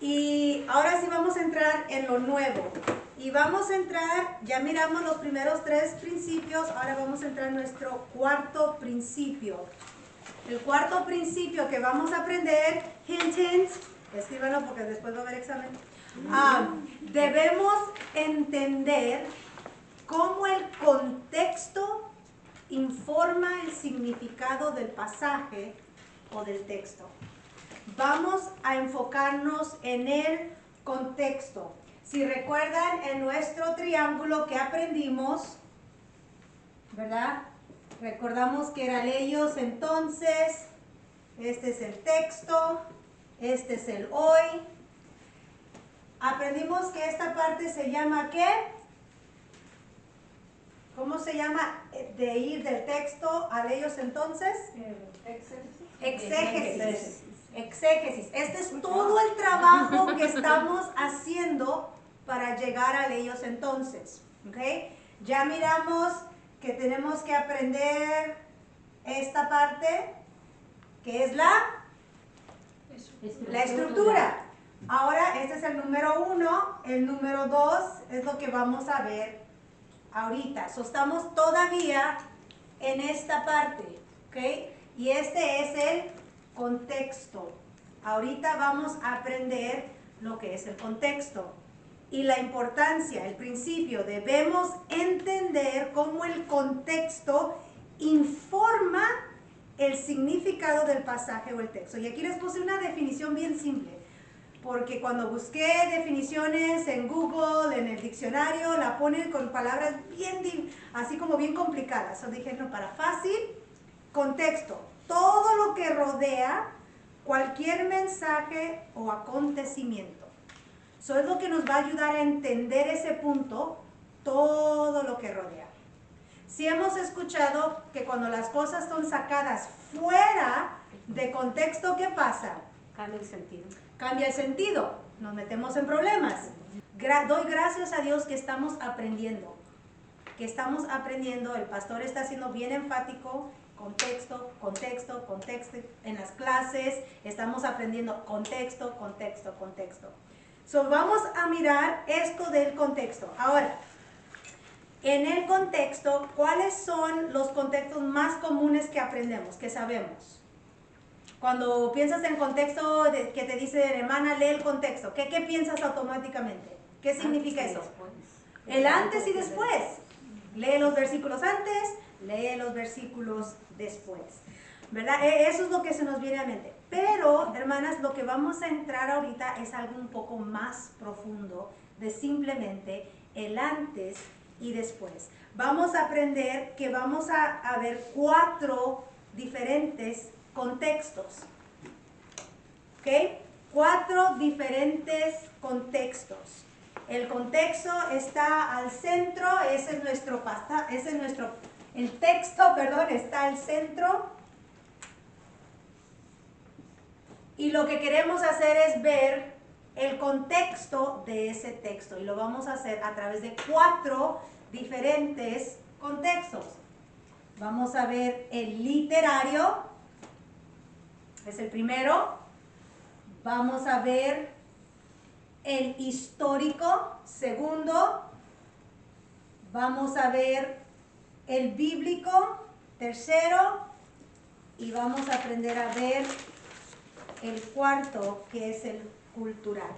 Y ahora sí vamos a entrar en lo nuevo. Y vamos a entrar, ya miramos los primeros 3 principios, ahora vamos a entrar en nuestro cuarto principio. El cuarto principio que vamos a aprender, hint, hint, escríbanlo porque después va a haber examen. Debemos entender cómo el contexto informa el significado del pasaje o del texto. Vamos a enfocarnos en el contexto. Si recuerdan en nuestro triángulo que aprendimos, ¿verdad? Recordamos que era ellos entonces, este es el texto, este es el hoy. Aprendimos que esta parte se llama ¿qué? ¿Cómo se llama de ir del texto a ellos entonces? Exégesis. Exégesis. Este es todo el trabajo que estamos haciendo para llegar a ellos entonces. ¿Okay? Ya miramos que tenemos que aprender esta parte, que es la estructura. Ahora, este es el número 1. El número 2 es lo que vamos a ver ahorita. Estamos todavía en esta parte. ¿Okay? Y este es el contexto. Ahorita vamos a aprender lo que es el contexto y la importancia, el principio. Debemos entender cómo el contexto informa el significado del pasaje o el texto. Y aquí les puse una definición bien simple, porque cuando busqué definiciones en Google, en el diccionario, la ponen con palabras bien, así como bien complicadas. Entonces dije, no, para fácil, contexto. Todo lo que rodea cualquier mensaje o acontecimiento. Eso es lo que nos va a ayudar a entender ese punto, todo lo que rodea. Si hemos escuchado que cuando las cosas son sacadas fuera de contexto, ¿qué pasa? Cambia el sentido. Cambia el sentido, nos metemos en problemas. Doy gracias a Dios que estamos aprendiendo. El pastor está siendo bien enfático. Contexto, contexto, contexto. En las clases estamos aprendiendo contexto, contexto, contexto. Vamos a mirar esto del contexto. Ahora, en el contexto, ¿cuáles son los contextos más comunes que aprendemos, que sabemos? Cuando piensas en contexto, que te dice, hermana, lee el contexto, ¿qué piensas automáticamente? ¿Qué significa eso? El antes y después. Lee los versículos antes, lee los versículos después, ¿verdad? Eso es lo que se nos viene a mente. Pero, hermanas, lo que vamos a entrar ahorita es algo un poco más profundo de simplemente el antes y después. Vamos a aprender que vamos a ver 4 diferentes contextos. ¿Ok? 4 diferentes contextos. El contexto está al centro, el texto, perdón, está al centro. Y lo que queremos hacer es ver el contexto de ese texto. Y lo vamos a hacer a través de 4 diferentes contextos. Vamos a ver el literario, es el primero. Vamos a ver el histórico, segundo. Vamos a ver el bíblico, tercero. Y vamos a aprender a ver el cuarto, que es el cultural.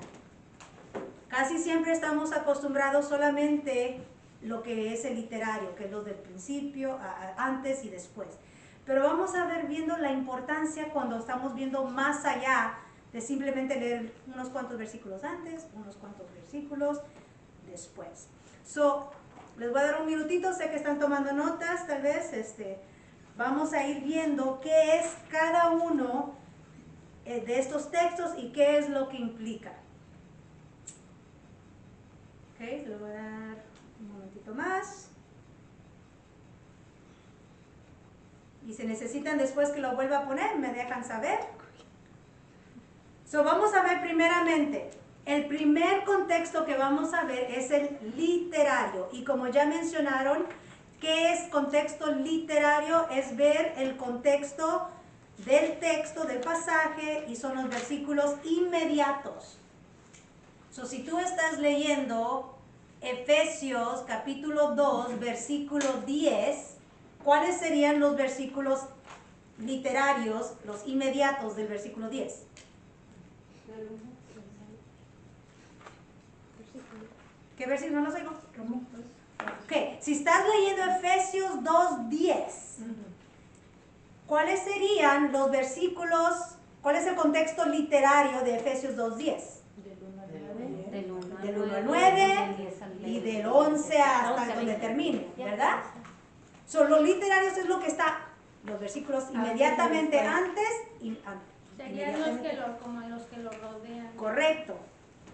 Casi siempre estamos acostumbrados solamente lo que es el literario, que es lo del principio, antes y después. Pero vamos a ver viendo la importancia cuando estamos viendo más allá de simplemente leer unos cuantos versículos antes, unos cuantos versículos después. Les voy a dar un minutito, sé que están tomando notas, tal vez, vamos a ir viendo qué es cada uno de estos textos y qué es lo que implica. Ok, les voy a dar un momentito más. Y si necesitan después que lo vuelva a poner, me dejan saber. Vamos a ver primeramente, el primer contexto que vamos a ver es el literario. Y como ya mencionaron, ¿qué es contexto literario? Es ver el contexto del texto, del pasaje, y son los versículos inmediatos. So, si tú estás leyendo Efesios capítulo 2, versículo 10, ¿cuáles serían los versículos literarios, los inmediatos del versículo 10? ¿Qué versículo no los oigo? Ok, si estás leyendo Efesios 2:10, ¿cuáles serían los versículos, cuál es el contexto literario de Efesios 2:10? Del 1 al 9 y del 11 hasta donde termine, ¿verdad? So, los literarios es lo que está, los versículos inmediatamente antes y serían como los que lo rodean. Correcto.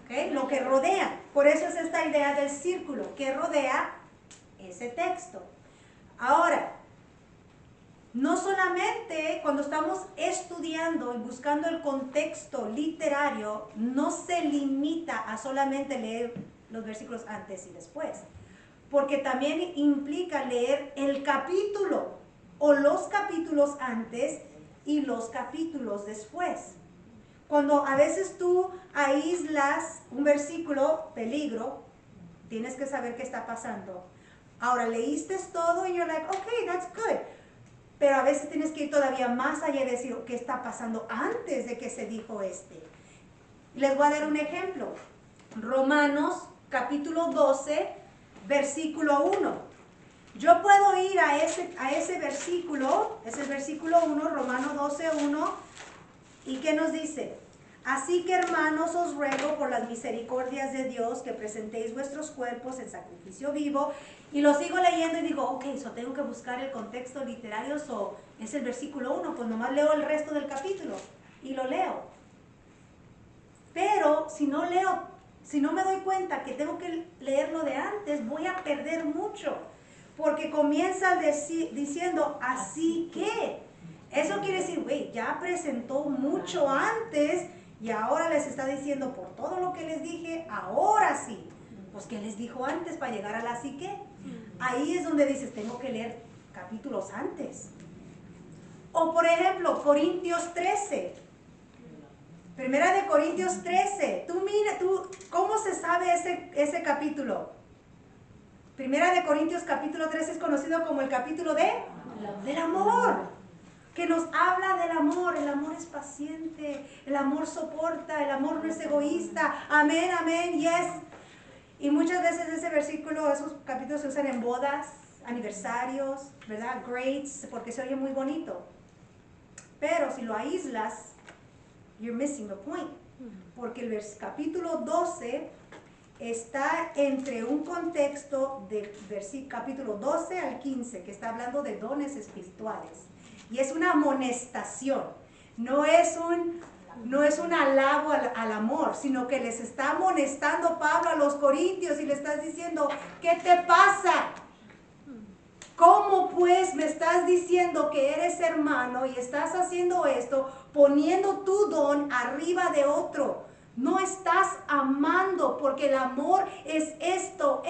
¿Okay? Lo que rodea. Por eso es esta idea del círculo que rodea ese texto. Ahora, no solamente cuando estamos estudiando y buscando el contexto literario, no se limita a solamente leer los versículos antes y después, porque también implica leer el capítulo o los capítulos antes y los capítulos después. Cuando a veces tú aíslas un versículo, peligro, tienes que saber qué está pasando. Ahora, leíste todo y you're like, okay, that's good. Pero a veces tienes que ir todavía más allá y decir qué está pasando antes de que se dijo este. Les voy a dar un ejemplo. Romanos capítulo 12, versículo 1. Yo puedo ir a ese versículo, es el versículo 1, Romanos 12, 1. ¿Y qué nos dice? Así que hermanos, os ruego por las misericordias de Dios que presentéis vuestros cuerpos en sacrificio vivo. Y lo sigo leyendo y digo, ok, tengo que buscar el contexto literario, es el versículo 1, pues nomás leo el resto del capítulo y lo leo. Pero si no leo, si no me doy cuenta que tengo que leerlo de antes, voy a perder mucho. Porque comienza diciendo, así que. Eso quiere decir, güey, ya presentó mucho antes y ahora les está diciendo por todo lo que les dije, ahora sí. Pues, ¿qué les dijo antes para llegar a la psique? Ahí es donde dices, tengo que leer capítulos antes. O, por ejemplo, Corintios 13. Primera de Corintios 13. ¿Cómo se sabe ese capítulo? Primera de Corintios capítulo 13 es conocido como el capítulo del amor. Que nos habla del amor. El amor es paciente, el amor soporta, el amor no es egoísta. Amén, amén, yes. Y muchas veces ese versículo, esos capítulos se usan en bodas, aniversarios, ¿verdad? Greats, porque se oye muy bonito. Pero si lo aíslas, you're missing the point. Porque el capítulo 12 está entre un contexto de capítulo 12 al 15, que está hablando de dones espirituales. Y es una amonestación, no es un alabo al amor, sino que les está amonestando Pablo a los corintios y le estás diciendo, ¿qué te pasa? ¿Cómo pues me estás diciendo que eres hermano y estás haciendo esto, poniendo tu don arriba de otro? No estás amando, porque el amor es esto.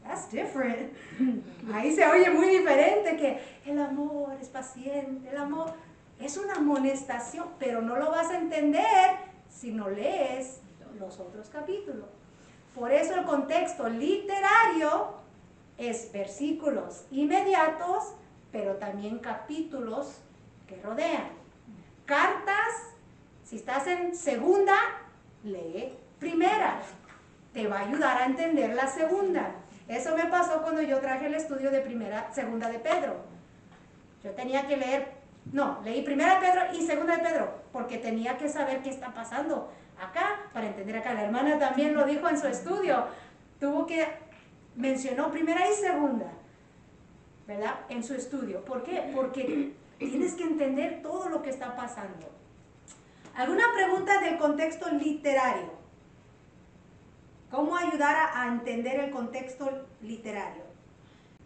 That's different. Ahí se oye muy diferente, que el amor es paciente, el amor es una amonestación, pero no lo vas a entender si no lees los otros capítulos. Por eso el contexto literario es versículos inmediatos, pero también capítulos que rodean. Cartas, si estás en segunda, lee primera. Te va a ayudar a entender la segunda. Eso me pasó cuando yo traje el estudio de segunda de Pedro. Yo tenía que leí primera de Pedro y segunda de Pedro, porque tenía que saber qué está pasando acá, para entender acá. La hermana también lo dijo en su estudio. Mencionó primera y segunda, ¿verdad? En su estudio. ¿Por qué? Porque tienes que entender todo lo que está pasando. ¿Alguna pregunta del contexto literario? ¿Cómo ayudar a entender el contexto literario?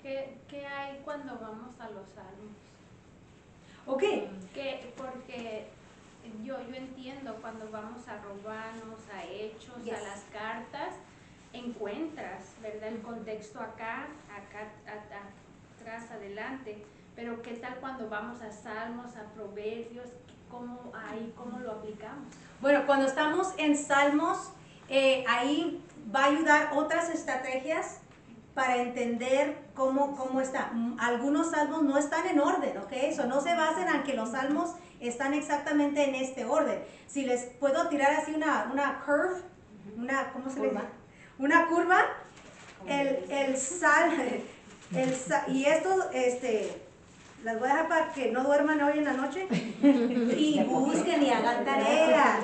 ¿Qué hay cuando vamos a los salmos? Ok. Porque yo entiendo cuando vamos a Romanos, a Hechos, Yes. a las cartas, encuentras, ¿verdad? El contexto acá, atrás, adelante. Pero ¿qué tal cuando vamos a Salmos, a Proverbios? ¿cómo lo aplicamos? Bueno, cuando estamos en Salmos, ahí va a ayudar otras estrategias para entender cómo está. Algunos salmos no están en orden, ¿ok? Eso no se basen en que los salmos están exactamente en este orden. Si les puedo tirar así una curve, ¿cómo se le llama? Una curva, y esto, las voy a dejar para que no duerman hoy en la noche y busquen y hagan tarea.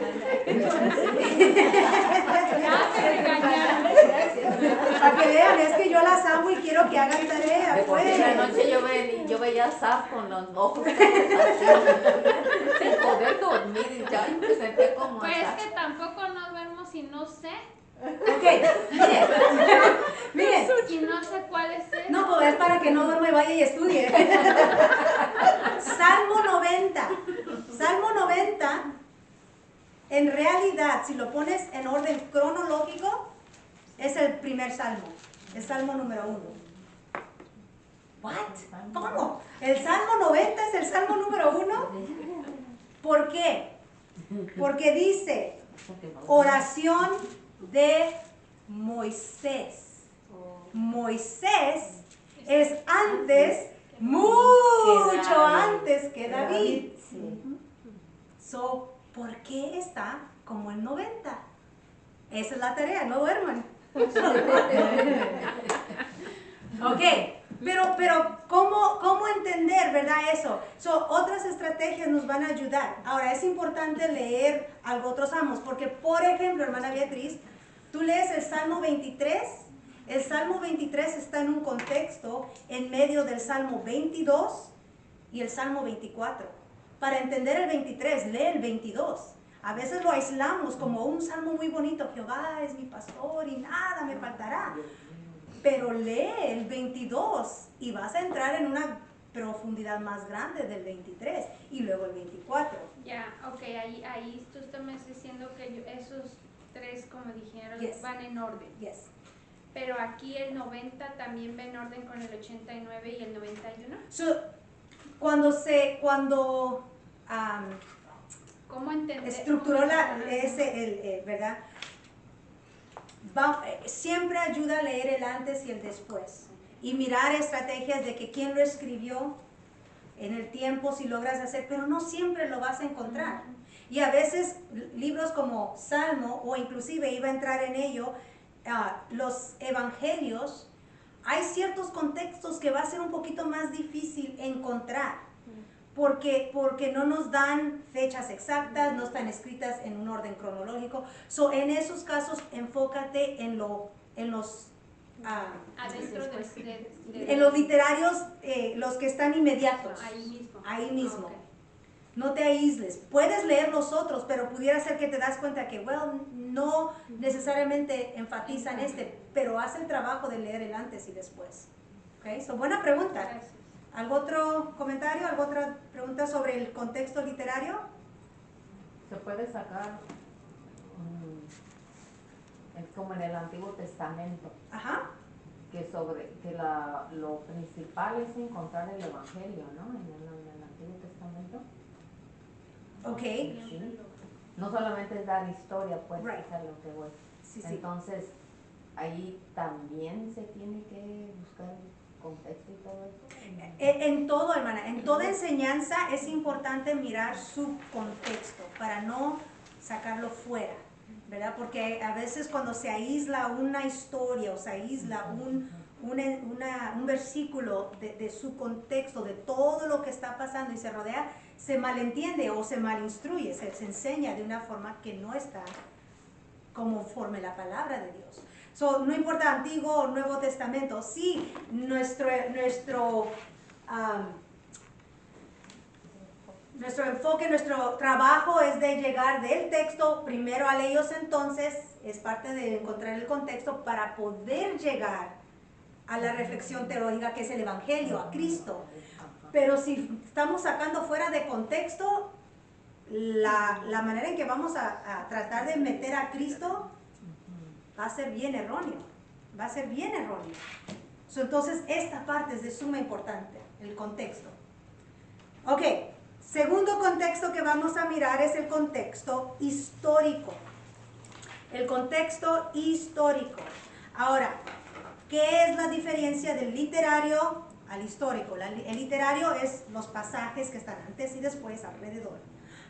Para que vean, es que yo las amo y quiero que hagan tarea. Pues. En la noche yo veía a Saf con los ojos así, sin poder dormir y ya me senté como Pues Saf. es que tampoco no duermo si no sé. Ok, miren. Y no sé cuál es ese. No, pues es para que no duerma y vaya y estudie. Salmo 90. Salmo 90, en realidad, si lo pones en orden cronológico, es el primer salmo. Es salmo número 1. ¿What? ¿Cómo? ¿El salmo 90 es el salmo número 1? ¿Por qué? Porque dice oración de Moisés. Moisés es antes, mucho antes que David. So, ¿por qué está como el 90? Esa es la tarea, no duerman. Ok, pero ¿cómo entender, verdad, eso? So, otras estrategias nos van a ayudar. Ahora, es importante leer algo otros salmos, porque, por ejemplo, hermana Beatriz, tú lees el Salmo 23. El Salmo 23 está en un contexto en medio del Salmo 22 y el Salmo 24. Para entender el 23, lee el 22. A veces lo aislamos como un salmo muy bonito, Jehová es mi pastor y nada me faltará. Pero lee el 22 y vas a entrar en una profundidad más grande del 23 y luego el 24. Ya, ok, ahí tú estás diciendo que esos tres, como dijeron, Yes. van en orden. Yes. Pero aquí el 90 también va en orden con el 89 y el 91. So, cuando ¿Cómo entender? estructuró ¿verdad? Siempre ayuda a leer el antes y el después y mirar estrategias de que quién lo escribió en el tiempo, si logras hacer, pero no siempre lo vas a encontrar. Y a veces libros como Salmo, o inclusive iba a entrar en ello, los evangelios, hay ciertos contextos que va a ser un poquito más difícil encontrar. Porque no nos dan fechas exactas, no están escritas en un orden cronológico. So, en esos casos, enfócate en los Adentro en los literarios, los que están inmediatos. Ahí mismo. Mismo. Okay. No te aísles. Puedes leer los otros, pero pudiera ser que te das cuenta que, no necesariamente enfatizan pero haz el trabajo de leer el antes y después. Okay? So, buena pregunta. Gracias. ¿Algún otro comentario? ¿Alguna otra pregunta sobre el contexto literario? Se puede sacar, es como en el Antiguo Testamento, Ajá. que lo principal es encontrar el Evangelio, ¿no? En el Antiguo Testamento. Ok. Sí. No solamente es dar historia, pues, Right. es a lo que voy. Sí. Entonces, ahí también se tiene que buscar contexto y todo eso. En todo, hermana, en toda enseñanza es importante mirar su contexto para no sacarlo fuera, ¿verdad? Porque a veces cuando se aísla una historia o se aísla un versículo de su contexto, de todo lo que está pasando y se rodea, se malentiende o se malinstruye, se enseña de una forma que no está conforme la palabra de Dios. So, no importa Antiguo o Nuevo Testamento, sí, nuestro enfoque, nuestro trabajo es de llegar del texto primero a ellos, entonces es parte de encontrar el contexto para poder llegar a la reflexión teológica que es el Evangelio, a Cristo. Pero si estamos sacando fuera de contexto, la manera en que vamos a tratar de meter a Cristo va a ser bien erróneo, So, entonces esta parte es de suma importancia, el contexto. Ok, Segundo contexto que vamos a mirar es el contexto histórico. El contexto histórico. Ahora, ¿qué es la diferencia del literario al histórico? El literario es los pasajes que están antes y después alrededor.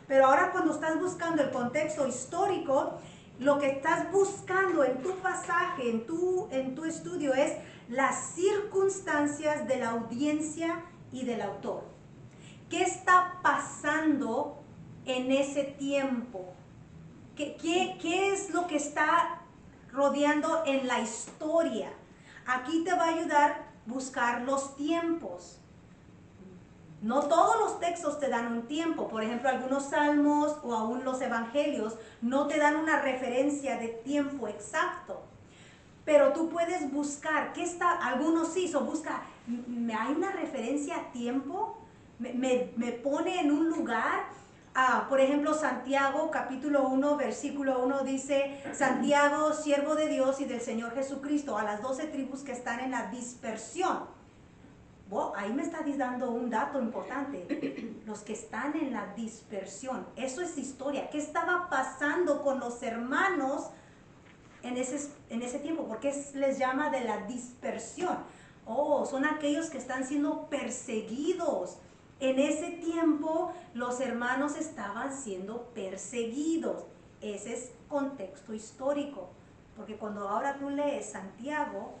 Pero ahora cuando estás buscando el contexto histórico, lo que estás buscando en tu pasaje, en tu estudio, es las circunstancias de la audiencia y del autor. ¿Qué está pasando en ese tiempo? ¿Qué es lo que está rodeando en la historia? Aquí te va a ayudar a buscar los tiempos. No todos los textos te dan un tiempo. Por ejemplo, algunos salmos o aún los evangelios no te dan una referencia de tiempo exacto. Pero tú puedes buscar, algunos sí, busca, ¿hay una referencia a tiempo? ¿Me pone en un lugar? Por ejemplo, Santiago, capítulo 1, versículo 1 dice, Santiago, siervo de Dios y del Señor Jesucristo, a las 12 tribus que están en la dispersión. Ahí me está dando un dato importante. Los que están en la dispersión, eso es historia. ¿Qué estaba pasando con los hermanos en ese tiempo? ¿Por qué les llama de la dispersión? Son aquellos que están siendo perseguidos. En ese tiempo los hermanos estaban siendo perseguidos. Ese es contexto histórico. Porque cuando ahora tú lees Santiago,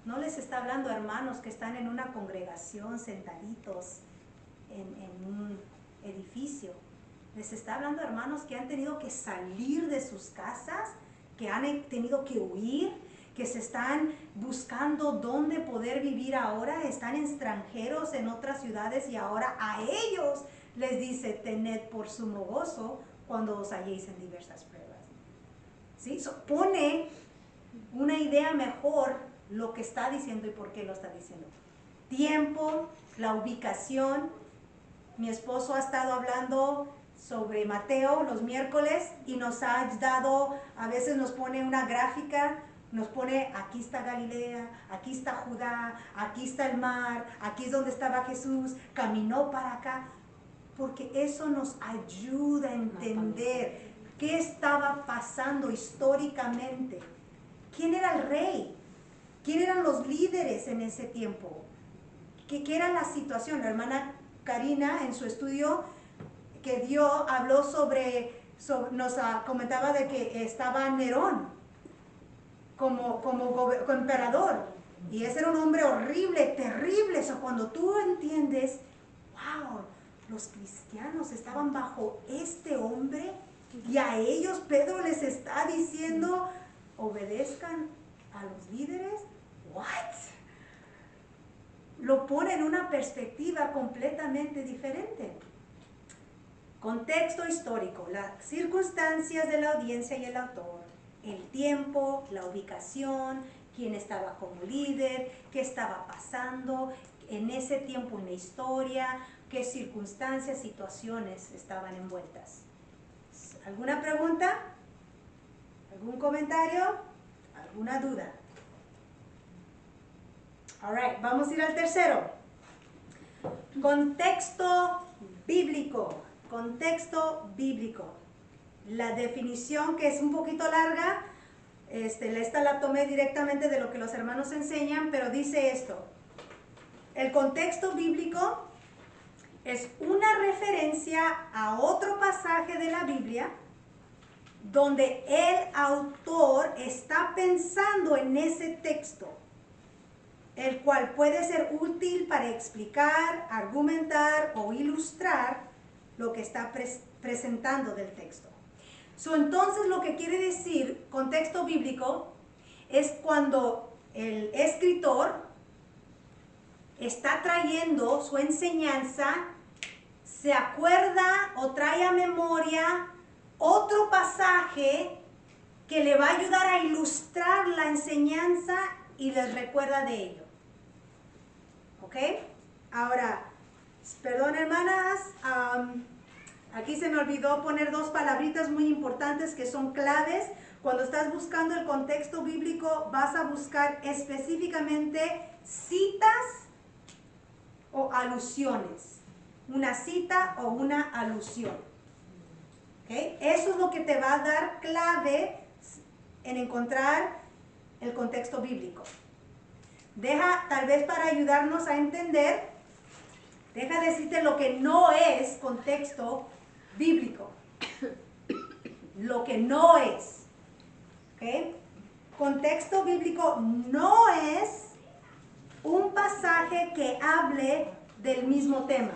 no les está hablando a hermanos que están en una congregación sentaditos en un edificio. Les está hablando a hermanos que han tenido que salir de sus casas, que han tenido que huir, que se están buscando dónde poder vivir ahora, están extranjeros en otras ciudades y ahora a ellos les dice, tened por sumo gozo cuando os halléis en diversas pruebas. ¿Sí? Pone una idea mejor lo que está diciendo y por qué lo está diciendo. Tiempo, la ubicación. Mi esposo ha estado hablando sobre Mateo los miércoles y nos ha dado, a veces nos pone una gráfica, nos pone aquí está Galilea, aquí está Judá, aquí está el mar, aquí es donde estaba Jesús, caminó para acá, porque eso nos ayuda a entender qué estaba pasando históricamente. ¿Quién era el rey? ¿Quién eran los líderes en ese tiempo? ¿Qué era la situación? La hermana Karina en su estudio que dio habló nos comentaba de que estaba Nerón como emperador, y ese era un hombre horrible, terrible. Cuando tú entiendes, wow, los cristianos estaban bajo este hombre y a ellos Pedro les está diciendo obedezcan a los líderes. What? Lo pone en una perspectiva completamente diferente. Contexto histórico, las circunstancias de la audiencia y el autor, el tiempo, la ubicación, quién estaba como líder, qué estaba pasando en ese tiempo en la historia, qué circunstancias, situaciones estaban envueltas. ¿Alguna pregunta? ¿Algún comentario? ¿Alguna duda? All right, vamos a ir al tercero. Contexto bíblico. Contexto bíblico. La definición, que es un poquito larga, esta la tomé directamente de lo que los hermanos enseñan, pero dice esto: el contexto bíblico es una referencia a otro pasaje de la Biblia donde el autor está pensando en ese texto, el cual puede ser útil para explicar, argumentar o ilustrar lo que está presentando del texto. Entonces, lo que quiere decir contexto bíblico es cuando el escritor está trayendo su enseñanza, se acuerda o trae a memoria otro pasaje que le va a ayudar a ilustrar la enseñanza y les recuerda de ello. ¿Ok? Ahora, perdón hermanas, aquí se me olvidó poner dos palabritas muy importantes que son claves. Cuando estás buscando el contexto bíblico, vas a buscar específicamente citas o alusiones. una cita o una alusión. ¿Okay? Eso es lo que te va a dar clave en encontrar el contexto bíblico. Tal vez para ayudarnos a entender, deja decirte lo que no es contexto bíblico. Lo que no es. ¿Okay? Contexto bíblico no es un pasaje que hable del mismo tema.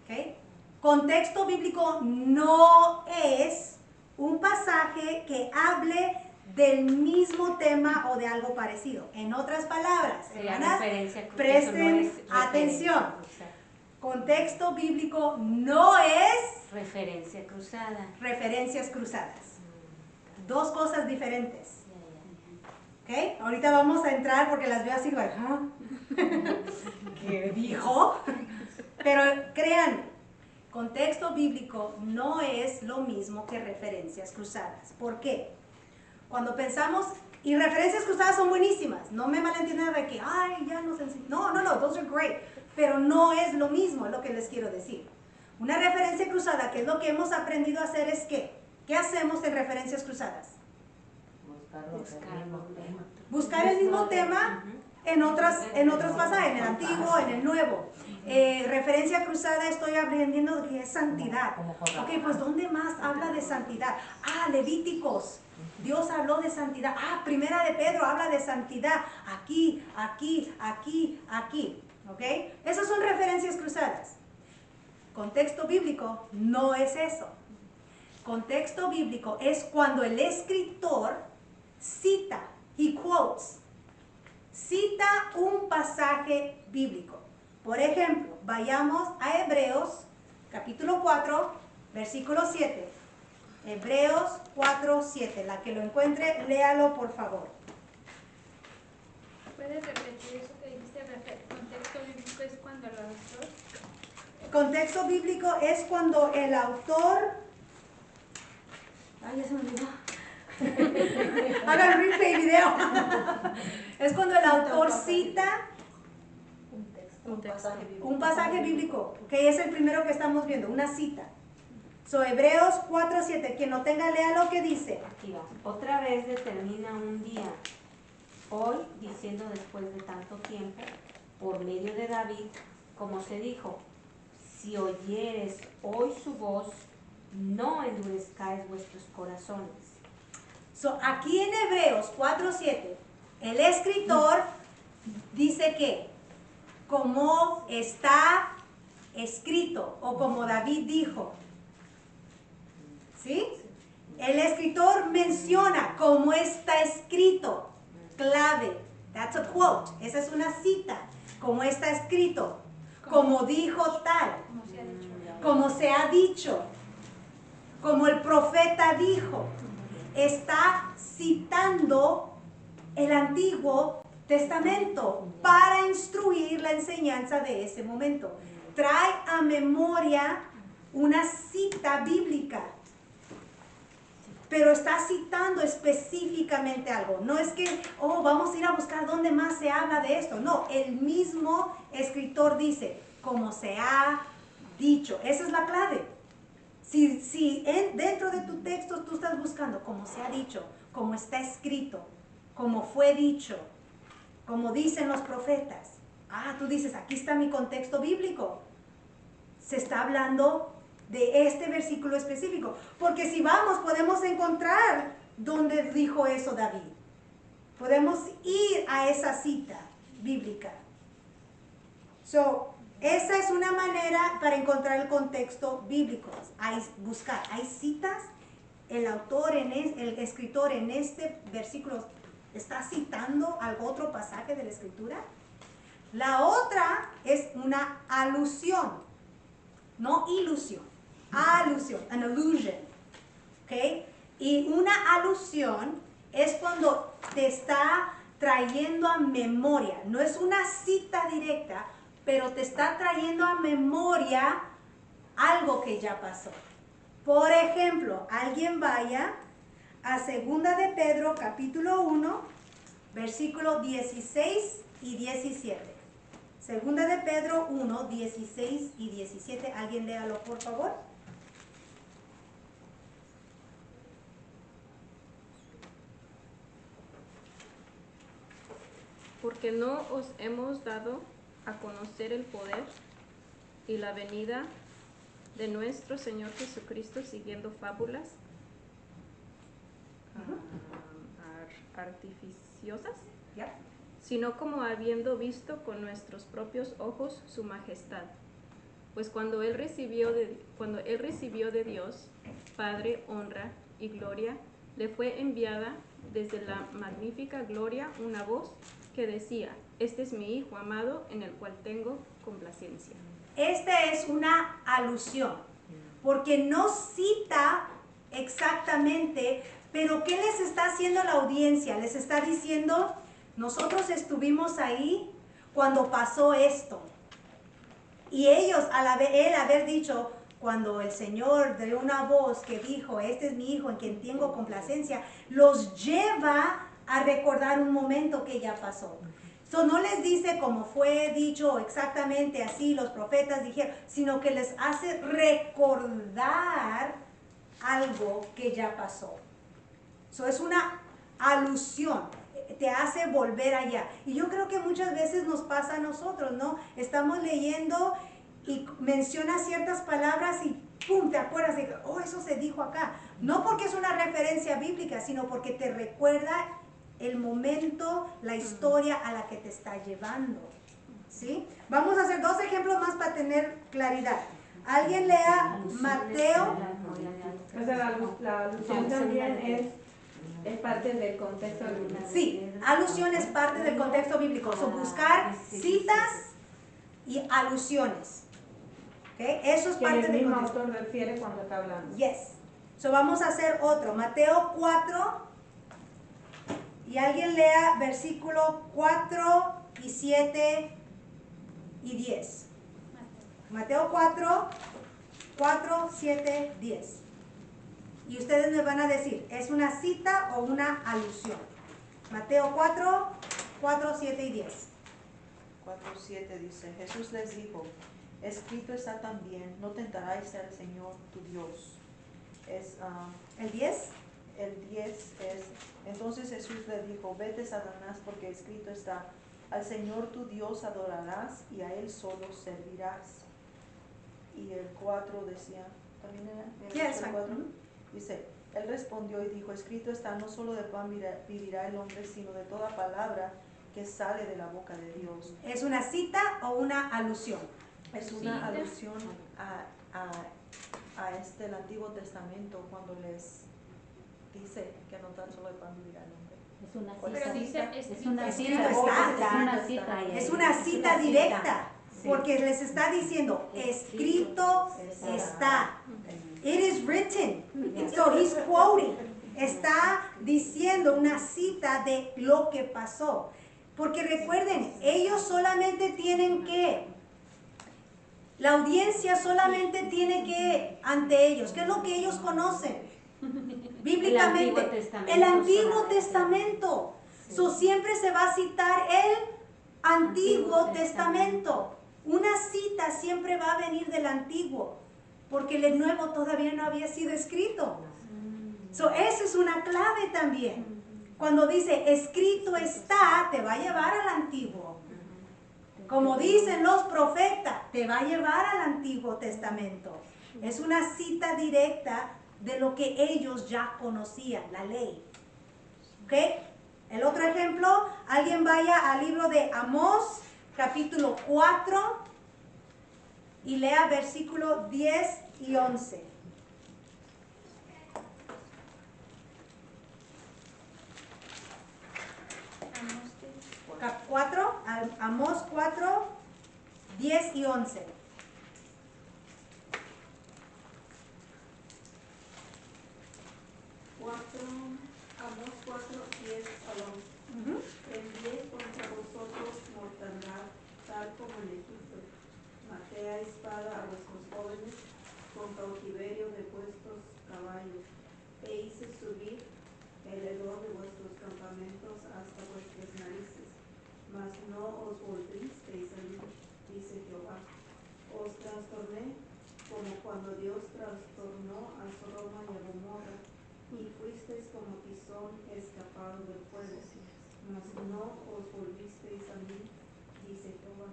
¿Okay? Contexto bíblico no es un pasaje que hable del mismo tema o de algo parecido. En otras palabras, hermanas, presten atención. Contexto bíblico no es Referencia cruzada. referencias cruzadas. Dos cosas diferentes. ¿Ok? Ahorita vamos a entrar porque las veo así, ¿ah? ¿Qué dijo? Pero crean, contexto bíblico no es lo mismo que referencias cruzadas. ¿Por qué? Cuando pensamos, y referencias cruzadas son buenísimas, no me malentiendan de que, ay, ya nos enseñó. No, those are great, pero no es lo mismo, es lo que les quiero decir. Una referencia cruzada, que es lo que hemos aprendido a hacer, es ¿qué hacemos en referencias cruzadas? Buscar el mismo tema en otros pasajes, en el Antiguo, en el Nuevo. Referencia cruzada, estoy aprendiendo que es santidad. Ok, pues ¿dónde más habla de santidad? Levíticos. Dios habló de santidad. Primera de Pedro habla de santidad. Aquí. ¿Ok? Esas son referencias cruzadas. Contexto bíblico no es eso. Contexto bíblico es cuando el escritor cita, he quotes, cita un pasaje bíblico. Por ejemplo, vayamos a Hebreos, capítulo 4, versículo 7. Hebreos 4, 7. La que lo encuentre, léalo por favor. ¿Puedes repetir eso que dijiste? Contexto bíblico es cuando el autor... Contexto bíblico es cuando el autor... ya se me olvidó. Hagan replay video. Es cuando el autor cita un pasaje bíblico, que es el primero que estamos viendo, una cita. Hebreos 4:7, quien no tenga, lea lo que dice. Aquí va. Otra vez determina un día, hoy, diciendo después de tanto tiempo, por medio de David, como se dijo, si oyeres hoy su voz, no endurezcáis vuestros corazones. Aquí en Hebreos 4:7, el escritor dice que, como está escrito, o como David dijo, ¿sí? El escritor menciona como está escrito, clave, that's a quote, esa es una cita, como está escrito, como dijo tal, como se ha dicho, como el profeta dijo. Está citando el Antiguo Testamento para instruir la enseñanza de ese momento. Trae a memoria una cita bíblica, pero está citando específicamente algo. No es que, vamos a ir a buscar dónde más se habla de esto. No, el mismo escritor dice, como se ha dicho. Esa es la clave. Si dentro de tu texto tú estás buscando como se ha dicho, como está escrito, como fue dicho, como dicen los profetas. Tú dices, aquí está mi contexto bíblico. Se está hablando de este versículo específico. Porque si vamos, podemos encontrar dónde dijo eso David. Podemos ir a esa cita bíblica. Esa es una manera para encontrar el contexto bíblico. Hay citas. El autor, el escritor en este versículo está citando algún otro pasaje de la Escritura. La otra es una alusión, no ilusión. Alusión, an allusion. ¿Okay? Y una alusión es cuando te está trayendo a memoria. No es una cita directa, pero te está trayendo a memoria algo que ya pasó. Por ejemplo, alguien vaya a 2 de Pedro, capítulo 1, versículos 16 y 17. Segunda de Pedro 1, 16 y 17. ¿Alguien léalo, por favor? Porque no os hemos dado a conocer el poder y la venida de nuestro Señor Jesucristo siguiendo fábulas artificiosas, Ya. sino como habiendo visto con nuestros propios ojos su majestad. Pues cuando él recibió de Dios, Padre, honra y gloria, le fue enviada desde la magnífica gloria una voz que decía: este es mi Hijo amado, en el cual tengo complacencia. Esta es una alusión, porque no cita exactamente, pero ¿qué les está haciendo la audiencia? Les está diciendo, nosotros estuvimos ahí cuando pasó esto. Y ellos, él haber dicho, cuando el Señor dio una voz que dijo, este es mi Hijo en quien tengo complacencia, los lleva a recordar un momento que ya pasó. No les dice como fue dicho exactamente así, los profetas dijeron, sino que les hace recordar algo que ya pasó. Es una alusión, te hace volver allá. Y yo creo que muchas veces nos pasa a nosotros, ¿no? Estamos leyendo y menciona ciertas palabras y ¡pum! Te acuerdas de, oh, eso se dijo acá. No porque es una referencia bíblica, sino porque te recuerda el momento, la historia a la que te está llevando. ¿Sí? Vamos a hacer 2 ejemplos más para tener claridad. Alguien lea Mateo. O sea, la alusión también es parte del contexto bíblico. Sí, alusión es parte del contexto bíblico. Buscar citas y alusiones. ¿Okay? Eso es Que parte el del mismo contexto. autor refiere cuando está hablando. Yes. Vamos a hacer otro. Mateo 4. Y alguien lea versículo 4 y 7 y 10. Mateo 4, 4, 7, 10. Y ustedes me van a decir, ¿es una cita o una alusión? Mateo 4, 4, 7 y 10. 4:7 dice, Jesús les dijo, escrito está también, no tentarás al Señor tu Dios. ¿El 10? El 10 es, entonces Jesús le dijo, vete Satanás, porque escrito está, al Señor tu Dios adorarás y a Él solo servirás. Y el 4 decía, ¿también era Yes, el 4? Dice, Él respondió y dijo, escrito está, no solo de pan vivirá el hombre, sino de toda palabra que sale de la boca de Dios. ¿Es una cita o una alusión? Es una alusión el Antiguo Testamento, cuando les dice que no tan solo de pan vivirá el hombre. Es una Pues cita. Pero dice Es una escrito cita. está. Es una cita. Es una cita directa, porque les está diciendo, escrito está. It is written. So he's quoting. Está diciendo una cita de lo que pasó. Porque recuerden, ellos solamente tienen que, la audiencia solamente tiene que, ante ellos, ¿qué es lo que ellos conocen? Bíblicamente, el Antiguo Testamento. Siempre se va a citar el Antiguo Testamento. Una cita siempre va a venir del Antiguo, porque el Nuevo todavía no había sido escrito. Esa es una clave también. Cuando dice escrito está, te va a llevar al Antiguo. Como dicen los profetas, te va a llevar al Antiguo Testamento. Es una cita directa de lo que ellos ya conocían, la ley. ¿Ok? El otro ejemplo, alguien vaya al libro de Amós, capítulo 4, y lea versículos 10 y 11. Amós 4, 10 y 11. Amós 4:10 al 11. Envié contra vosotros mortandad, tal como en Egipto. Maté a espada a vuestros jóvenes con cautiverio de vuestros caballos, e hice subir el hedor de vuestros campamentos hasta vuestras narices, mas no os volvisteis a mí. dice Jehová. Os trastorné como cuando Dios trastornó a Sodoma y a Gomorra, y fuisteis como tizón escapado del fuego, mas no os volvisteis a mí, dice Jehová.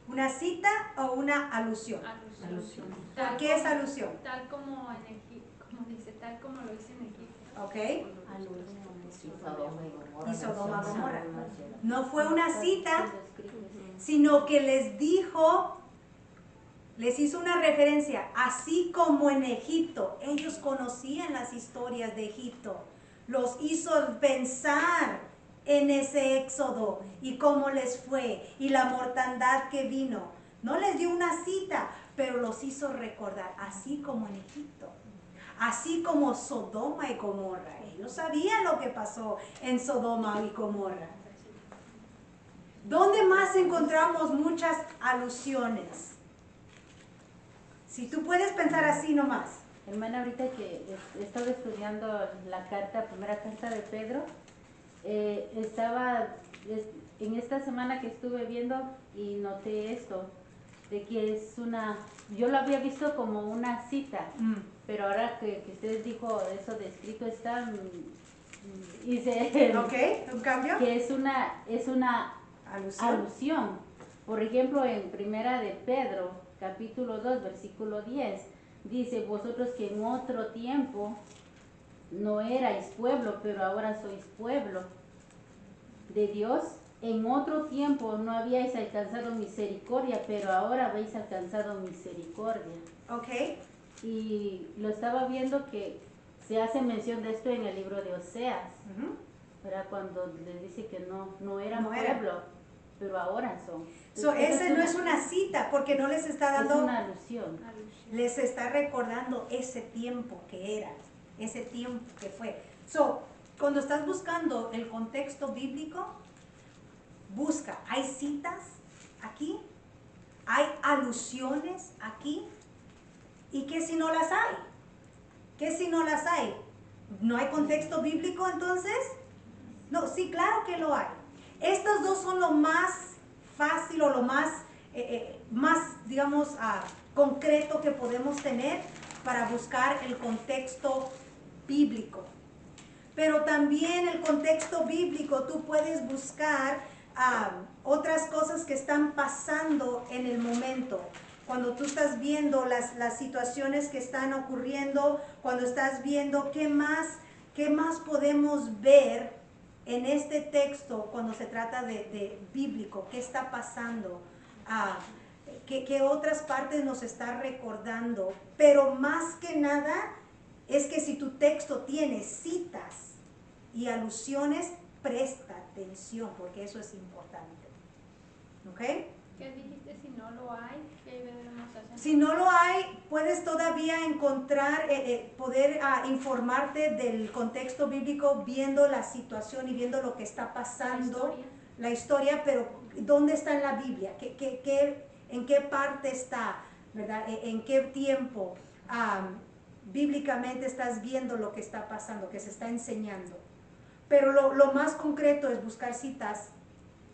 ¿Una cita o una alusión? Alusión. ¿Por qué es alusión? Tal como en Egipto, como dice, tal como lo hice en Egipto. ¿Ok? Sí, Sodoma y Gomorra. Y Sodoma y Gomorra. mencionan. No fue una cita, sino que les dijo, les hizo una referencia, así como en Egipto. Ellos conocían las historias de Egipto. Los hizo pensar en ese éxodo y cómo les fue y la mortandad que vino. No les dio una cita, pero los hizo recordar, así como en Egipto. Así como Sodoma y Gomorra. Ellos sabían lo que pasó en Sodoma y Gomorra. ¿Dónde más encontramos muchas alusiones? Si tú puedes pensar así nomás. Hermana, ahorita que he estado estudiando la primera carta de Pedro, en esta semana que estuve viendo y noté esto, de que yo lo había visto como una cita, pero ahora que usted dijo eso de escrito está, hice ¿Ok? ¿Un cambio? que es una alusión. Por ejemplo, en primera de Pedro, capítulo 2, versículo 10, dice, vosotros que en otro tiempo no erais pueblo, pero ahora sois pueblo de Dios. En otro tiempo no habíais alcanzado misericordia, pero ahora habéis alcanzado misericordia. ¿Ok? Y lo estaba viendo que se hace mención de esto en el libro de Oseas, ¿verdad? Cuando les dice que no eran pueblo, pero ahora son. Ese no es una cita, porque no les está dando... Es una alusión. Les está recordando ese tiempo que era, ese tiempo que fue. Cuando estás buscando el contexto bíblico, busca, ¿hay citas aquí? ¿Hay alusiones aquí? ¿Y qué si no las hay? ¿Qué si no las hay? ¿No hay contexto bíblico entonces? No, sí, claro que lo hay. Estos dos son lo más fácil o lo más, digamos, concreto que podemos tener para buscar el contexto bíblico. Pero también el contexto bíblico tú puedes buscar otras cosas que están pasando en el momento. Cuando tú estás viendo las situaciones que están ocurriendo, cuando estás viendo qué más podemos ver en este texto cuando se trata de bíblico, qué está pasando, qué otras partes nos está recordando. Pero más que nada es que si tu texto tiene citas y alusiones, presta atención porque eso es importante. ¿Ok? ¿Qué dijiste? Si no lo hay, ¿qué debemos hacer? Si no lo hay, puedes todavía encontrar, poder informarte del contexto bíblico viendo la situación y viendo lo que está pasando, la historia, pero ¿dónde está en la Biblia? ¿En qué parte está? ¿Verdad? ¿En qué tiempo bíblicamente estás viendo lo que está pasando, que se está enseñando? Pero lo más concreto es buscar citas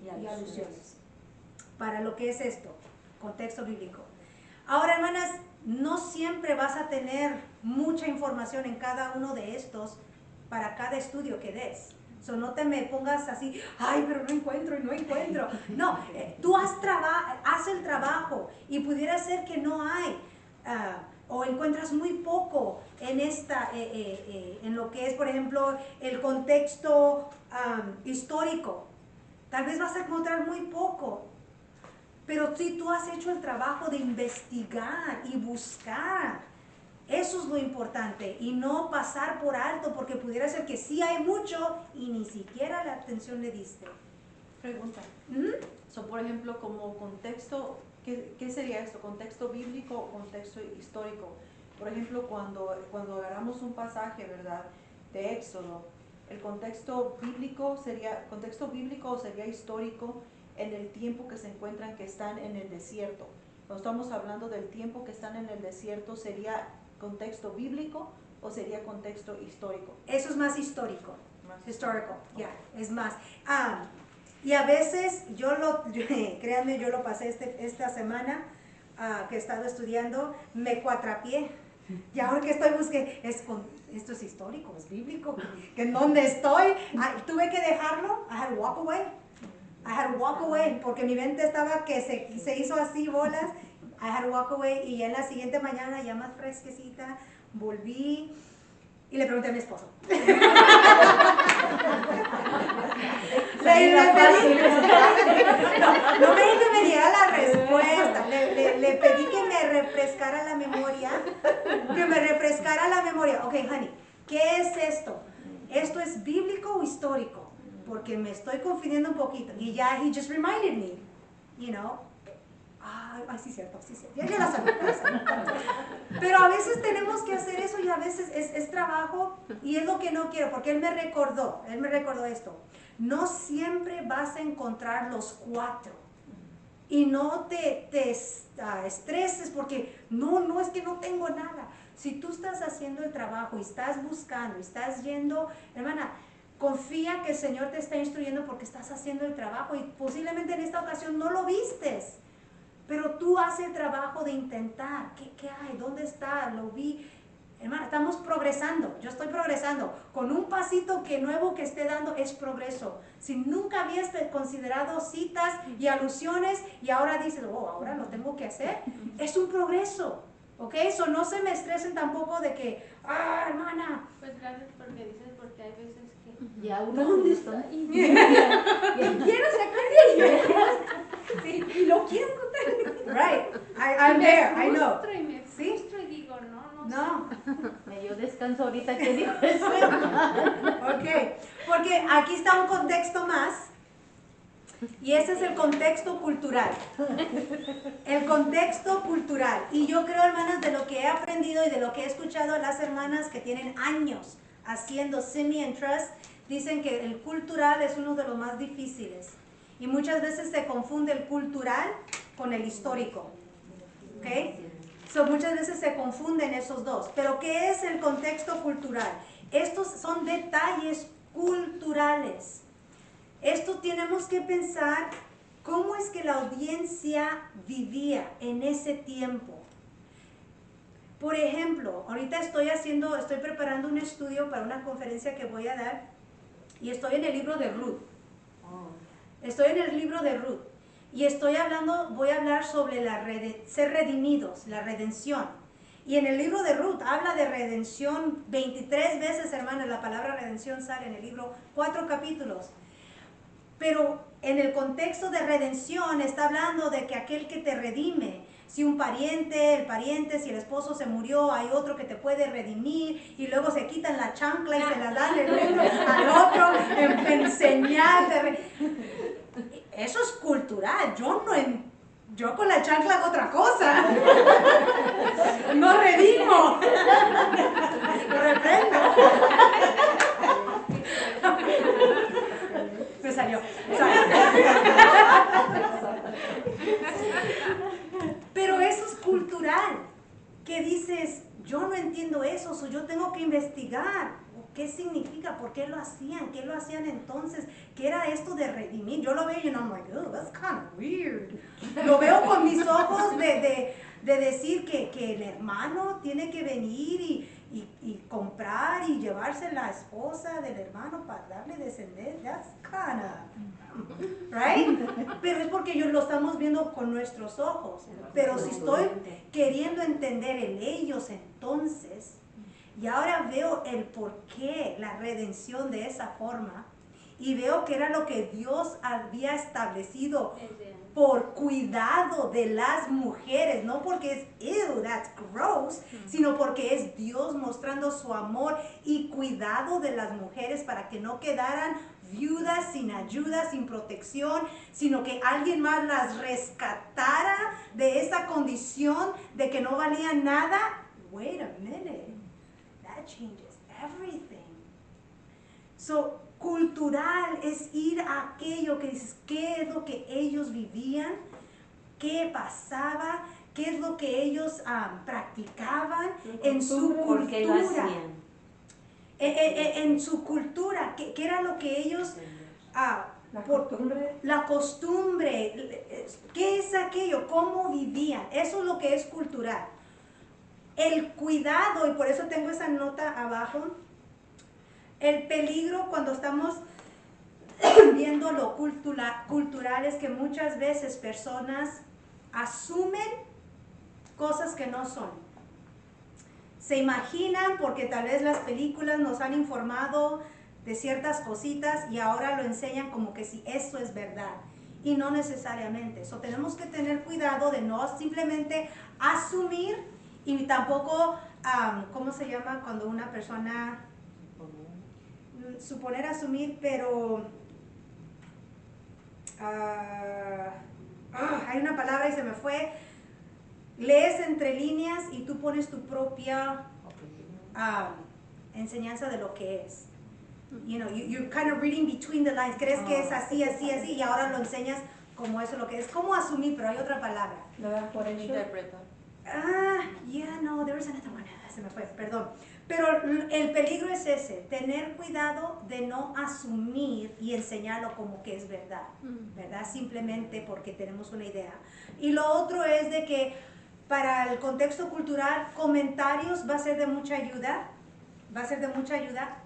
y alusiones para lo que es esto, contexto bíblico. Ahora, hermanas, no siempre vas a tener mucha información en cada uno de estos para cada estudio que des. No te me pongas así, ay, pero no encuentro y no encuentro. No, tú haz el trabajo y pudiera ser que no hay, o encuentras muy poco en en lo que es, por ejemplo, el contexto histórico. Tal vez vas a encontrar muy poco. Pero si tú has hecho el trabajo de investigar y buscar, eso es lo importante, y no pasar por alto, porque pudiera ser que sí hay mucho y ni siquiera la atención le diste. Pregunta. Por ejemplo, como contexto, ¿qué sería esto? ¿Contexto bíblico o contexto histórico? Por ejemplo, cuando agarramos un pasaje, ¿verdad?, de Éxodo, el contexto bíblico o sería histórico en el tiempo que se encuentran, que están en el desierto. Cuando estamos hablando del tiempo que están en el desierto, ¿sería contexto bíblico o sería contexto histórico? Eso es más histórico. Historical, ya, es más. Y a veces créanme, yo lo pasé esta semana que he estado estudiando, me cuatrapié. Y ahora que estoy buscando, esto es histórico, es bíblico, que en donde estoy, tuve que dejarlo, I had to walk away, porque mi mente estaba que se hizo así bolas, I had to walk away, y ya en la siguiente mañana, ya más fresquecita, volví y le pregunté a mi esposo. No me di que me diera la respuesta, le pedí que me refrescara la memoria, ok, honey, ¿qué es esto? ¿Esto es bíblico o histórico? Porque me estoy confundiendo un poquito, y ya, he just reminded me, you know, sí, cierto, ya la sabía. Pero a veces tenemos que hacer eso y a veces es trabajo y es lo que no quiero, porque él me recordó esto. No siempre vas a encontrar los 4 y no te estreses porque no es que no tengo nada. Si tú estás haciendo el trabajo y estás buscando, estás yendo, hermana, confía que el Señor te está instruyendo porque estás haciendo el trabajo y posiblemente en esta ocasión no lo vistes. Pero tú haces el trabajo de intentar. ¿Qué hay? ¿Dónde está? Lo vi. Hermana, estamos progresando. Yo estoy progresando. Con un pasito nuevo que esté dando es progreso. Si nunca habías considerado citas y alusiones y ahora dices, ahora lo tengo que hacer, es un progreso. ¿Ok? So no se me estresen tampoco de que, hermana. Pues gracias porque dices, porque hay veces que... Ya uno ¿dónde está? Quiero sacar de ahí. Sí, y lo quiero contar. Right, I'm there, I know. Me frustro y digo, no. Me dio descanso ahorita que dijo eso. Ok, porque aquí está un contexto más. Y ese es el contexto cultural. El contexto cultural. Y yo creo, hermanas, de lo que he aprendido y de lo que he escuchado a las hermanas que tienen años haciendo Simi and Trust, dicen que el cultural es uno de los más difíciles. Y muchas veces se confunde el cultural con el histórico. ¿Ok? So, muchas veces se confunden esos dos. Pero ¿qué es el contexto cultural? Estos son detalles culturales. Esto tenemos que pensar cómo es que la audiencia vivía en ese tiempo. Por ejemplo, ahorita estoy preparando un estudio para una conferencia que voy a dar y estoy en el libro de Ruth. Y voy a hablar sobre ser redimidos, la redención. Y en el libro de Ruth habla de redención 23 veces, hermanos, la palabra redención sale en el libro, 4 capítulos. Pero en el contexto de redención está hablando de que aquel que te redime, si el pariente, si el esposo se murió, hay otro que te puede redimir y luego se quitan la chancla y se la dan al otro en señal de eso es cultural. Yo con la chancla hago otra cosa. No redimo. Lo reprendo. Me salió. Pero eso es cultural. Que dices, yo no entiendo eso, yo tengo que investigar. ¿Qué significa? ¿Por qué lo hacían? ¿Qué lo hacían entonces? ¿Qué era esto de redimir? Yo lo veo y I'm like, oh, that's kind of weird. Lo veo con mis ojos de decir que el hermano tiene que venir y comprar y llevarse la esposa del hermano para darle descendencia. That's kind of, right? Pero es porque lo estamos viendo con nuestros ojos. Pero si estoy queriendo entender el ellos entonces, y ahora veo el porqué, la redención de esa forma, y veo que era lo que Dios había establecido por cuidado de las mujeres, no porque es ew, that's gross, sino porque es Dios mostrando su amor y cuidado de las mujeres para que no quedaran viudas, sin ayuda, sin protección, sino que alguien más las rescatara de esa condición de que no valían nada. Wait a minute. That changes everything. So, cultural es ir a aquello que dices, ¿qué es lo que ellos vivían? ¿Qué pasaba? ¿Qué es lo que ellos practicaban en su cultura? En su cultura, ¿qué era lo que ellos La costumbre, ¿qué es aquello? ¿Cómo vivían? Eso es lo que es cultural. El cuidado, y por eso tengo esa nota abajo, el peligro cuando estamos viendo lo cultural es que muchas veces personas asumen cosas que no son. Se imaginan porque tal vez las películas nos han informado de ciertas cositas y ahora lo enseñan como que si eso es verdad y no necesariamente. So, tenemos que tener cuidado de no simplemente asumir y tampoco, ¿cómo se llama cuando una persona suponer asumir, pero hay una palabra y se me fue, lees entre líneas y tú pones tu propia enseñanza de lo que es. You know, you're kind of reading between the lines. Crees que es así, así, así, y ahora lo enseñas como eso lo que es. Como asumir, pero hay otra palabra. ¿Lo das por hecho? Interpretar. Yeah, no, there was another one. Se me fue, perdón. Pero el peligro es ese, tener cuidado de no asumir y enseñarlo como que es verdad, ¿verdad? Simplemente porque tenemos una idea. Y lo otro es de que para el contexto cultural, comentarios va a ser de mucha ayuda,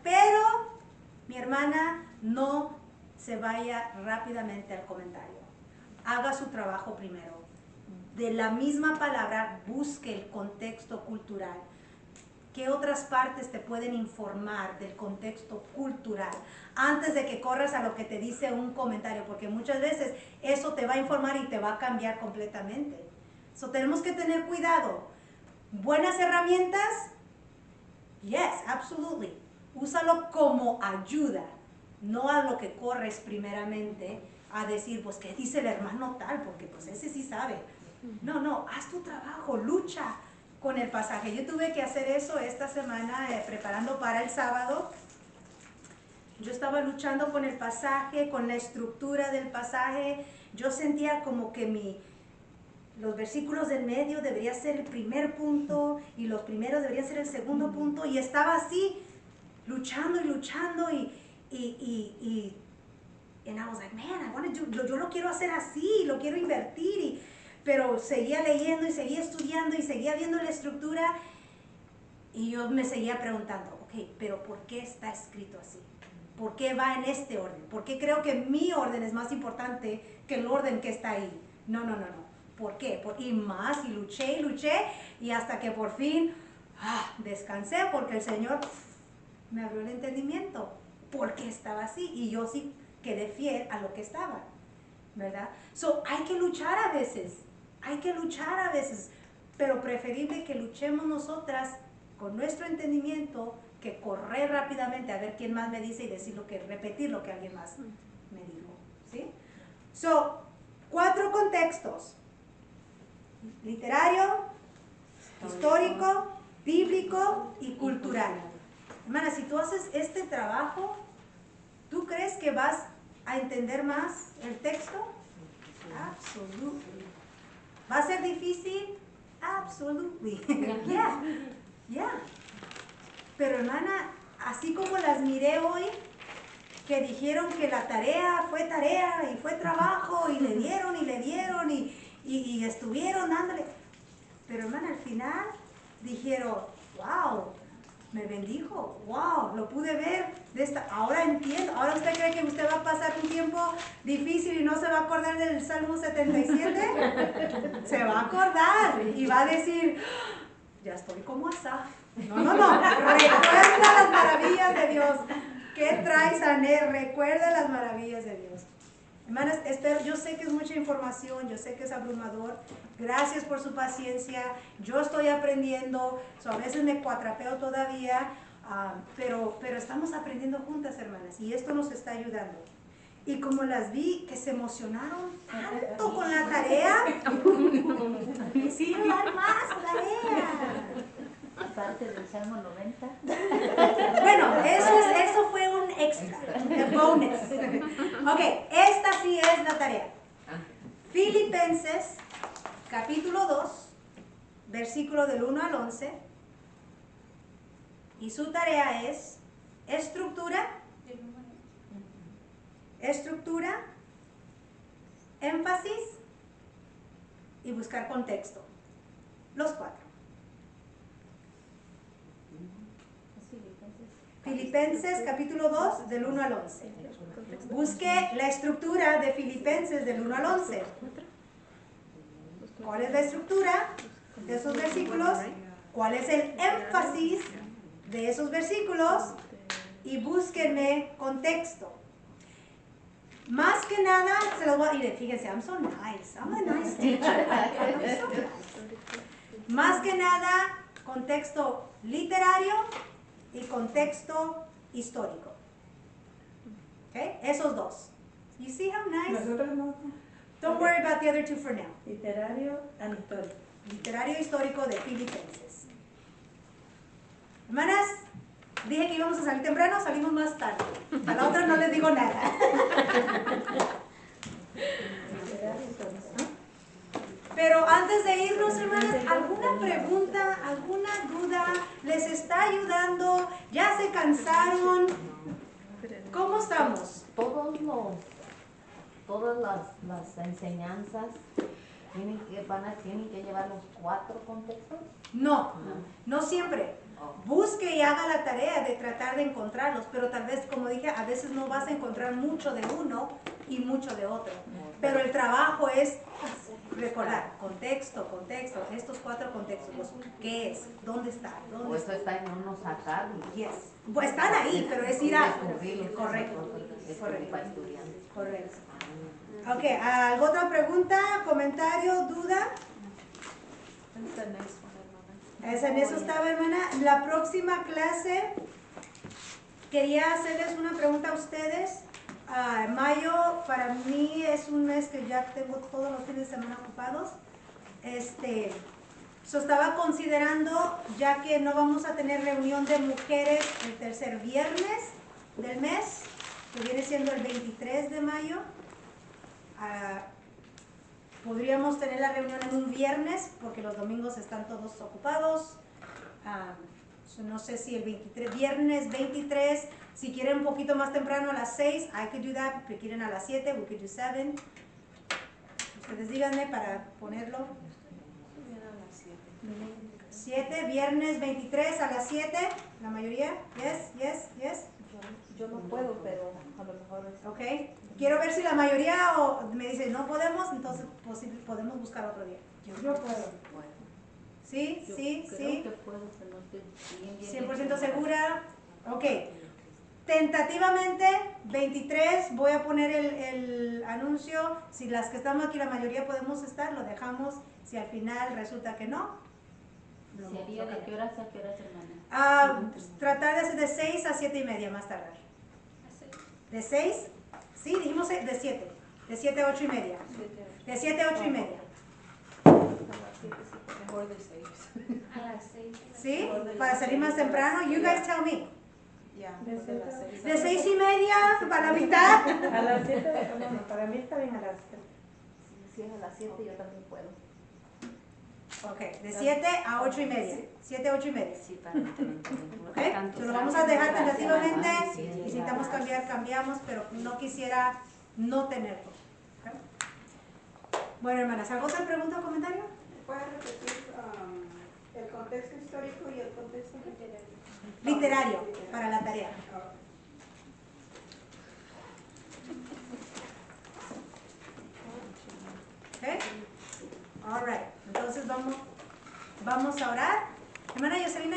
pero mi hermana, no se vaya rápidamente al comentario. Haga su trabajo primero. De la misma palabra, busque el contexto cultural. ¿Qué otras partes te pueden informar del contexto cultural? Antes de que corras a lo que te dice un comentario, porque muchas veces eso te va a informar y te va a cambiar completamente. So, tenemos que tener cuidado. ¿Buenas herramientas? Yes, absolutely. Úsalo como ayuda, no a lo que corres primeramente a decir, pues, ¿qué dice el hermano tal? Porque pues ese sí sabe. No, haz tu trabajo, lucha con el pasaje. Yo tuve que hacer eso esta semana preparando para el sábado. Yo estaba luchando con el pasaje, con la estructura del pasaje. Yo sentía como que los versículos del medio debería ser el primer punto y los primeros deberían ser el segundo punto, y estaba así luchando y and I was like, man, yo lo quiero hacer así, lo quiero invertir, pero seguía leyendo y seguía estudiando y seguía viendo la estructura y yo me seguía preguntando, ok, pero ¿por qué está escrito así? ¿Por qué va en este orden? ¿Por qué creo que mi orden es más importante que el orden que está ahí? No. ¿Por qué? Y luché y hasta que por fin descansé porque el Señor me abrió el entendimiento. ¿Por qué estaba así? Y yo sí quedé fiel a lo que estaba, ¿verdad? So, hay que luchar a veces, pero preferible que luchemos nosotras con nuestro entendimiento que correr rápidamente a ver quién más me dice y repetir lo que alguien más me dijo, ¿sí? So, 4 contextos: literario, histórico, bíblico y cultural. Hermana, si tú haces este trabajo, ¿tú crees que vas a entender más el texto? Absolutely. ¿Va a ser difícil? Absolutely. Yeah. Pero hermana, así como las miré hoy, que dijeron que la tarea y fue trabajo y le dieron y estuvieron dándole. Pero hermana, al final dijeron, wow, me bendijo, wow, lo pude ver ahora entiendo. Ahora usted cree que usted va a pasar un tiempo difícil y no se va a acordar del Salmo 77. Se va a acordar y va a decir, ya estoy como Asaf. No, recuerda las maravillas de Dios. ¿Qué traes, Ané? Recuerda las maravillas de Dios. Hermanas, yo sé que es mucha información, yo sé que es abrumador. Gracias por su paciencia. Yo estoy aprendiendo, a veces me cuatrapeo todavía, pero estamos aprendiendo juntas, hermanas, y esto nos está ayudando. Y como las vi que se emocionaron tanto con la tarea, quiero dar más tarea. Aparte del Salmo 90. Bueno, eso fue un extra, el bonus. Ok, esta sí es la tarea. Filipenses, capítulo 2, versículo del 1 al 11. Y su tarea es estructura estructura, énfasis y buscar contexto. Los 4. Filipenses capítulo 2 del 1 al 11. Busque la estructura de Filipenses del 1 al 11. ¿Cuál es la estructura de esos versículos? ¿Cuál es el énfasis de esos versículos? Y búsquenme contexto. Más que nada, se los voy a decir, fíjense, I'm so nice, I'm a nice teacher. I'm so nice. Más que nada, contexto literario y contexto histórico. Okay? Esos dos. You see how nice? Nosotros no. Don't worry about the other two for now. Literario and histórico. Literario histórico de Filipenses. Hermanas, dije que íbamos a salir temprano, salimos más tarde. A la otra no les digo nada. Pero antes de irnos, hermanas, ¿alguna pregunta, alguna duda? ¿Les está ayudando? ¿Ya se cansaron? ¿Cómo estamos? Todas las enseñanzas tienen que llevar los 4 contextos. No, no siempre. Busque y haga la tarea de tratar de encontrarlos, pero tal vez, como dije, a veces no vas a encontrar mucho de uno y mucho de otro. Pero el trabajo es recordar contexto, estos 4 contextos, ¿qué es? ¿Dónde está? O eso está en uno sacar. Yes. Pues están ahí, pero es ir a... Descubrirlos. Correcto. Para estudiantes. Correcto. Ok, ¿alguna otra pregunta, comentario, duda? En eso estaba, hermana. La próxima clase, quería hacerles una pregunta a ustedes. Mayo para mí es un mes que ya tengo todos los fines de semana ocupados. Estaba considerando, ya que no vamos a tener reunión de mujeres el tercer viernes del mes, que viene siendo el 23 de mayo, podríamos tener la reunión en un viernes, porque los domingos están todos ocupados. No sé si el viernes 23, si quieren un poquito más temprano a las 6, I could do that. Si quieren a las 7, we could do 7. Ustedes díganme para ponerlo. 7, viernes 23 a las 7, la mayoría. Yes. Yo no puedo, pero a lo mejor es... Ok. Quiero ver si la mayoría me dice no podemos, entonces podemos buscar otro día. Yo puedo. ¿Sí? Creo que puedo, pero no estoy bien 100% segura. Ok. Tentativamente, 23, voy a poner el anuncio. Si las que estamos aquí, la mayoría podemos estar, lo dejamos. Si al final resulta que no. ¿Sería de qué horas a qué horas, hermana? Tratar de hacer de 6 a 7 y media más tardar. ¿De 6? Sí, dijimos de 7. De 7 a 8 y media. De 7 a 8 y media. Mejor de 6. A las 6. ¿Sí? Para salir más temprano. You guys tell me. Ya, De las 6. De 6 y media para la mitad. A las 7, no, para mí está bien a las 7. Si es a las 7, yo también puedo. Ok, de 7 a 8 y media. 7 a 8 y media. Sí, para mí también. Ok, se lo vamos a dejar tentativamente. Y si necesitamos cambiar, cambiamos, pero no quisiera no tenerlo. ¿Okay? Bueno, hermanas, ¿alguna otra pregunta o comentario? ¿Puedes repetir el contexto histórico y el contexto literario? Literario, para la tarea. ¿Ok? All right. Entonces vamos a orar. Hermana Yoselina.